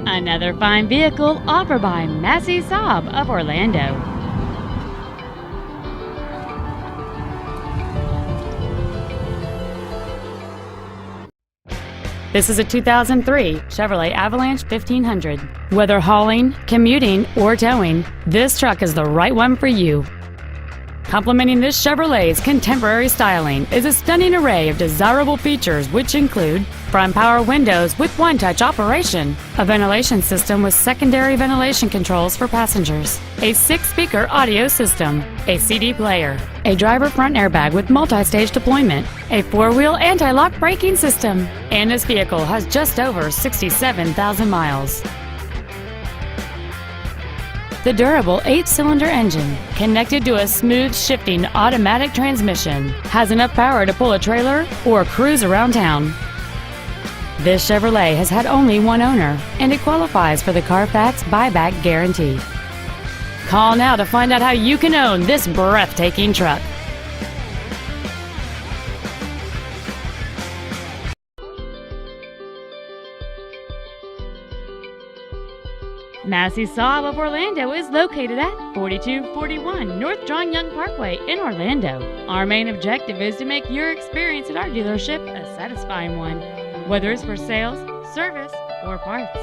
Another fine vehicle offered by Massey Saab of Orlando. This is a 2003 Chevrolet Avalanche 1500. Whether hauling, commuting, or towing, this truck is the right one for you. Complementing this Chevrolet's contemporary styling is a stunning array of desirable features, which include front power windows with one-touch operation, a ventilation system with secondary ventilation controls for passengers, a 6-speaker audio system, a CD player, a driver front airbag with multi-stage deployment, a 4-wheel anti-lock braking system, and this vehicle has just over 67,000 miles. The durable 8-cylinder engine, connected to a smooth shifting automatic transmission, has enough power to pull a trailer or cruise around town. This Chevrolet has had only one owner, and it qualifies for the Carfax buyback guarantee. Call now to find out how you can own this breathtaking truck. Massey Saab of Orlando is located at 4241 North John Young Parkway in Orlando. Our main objective is to make your experience at our dealership a satisfying one, whether it's for sales, service, or parts.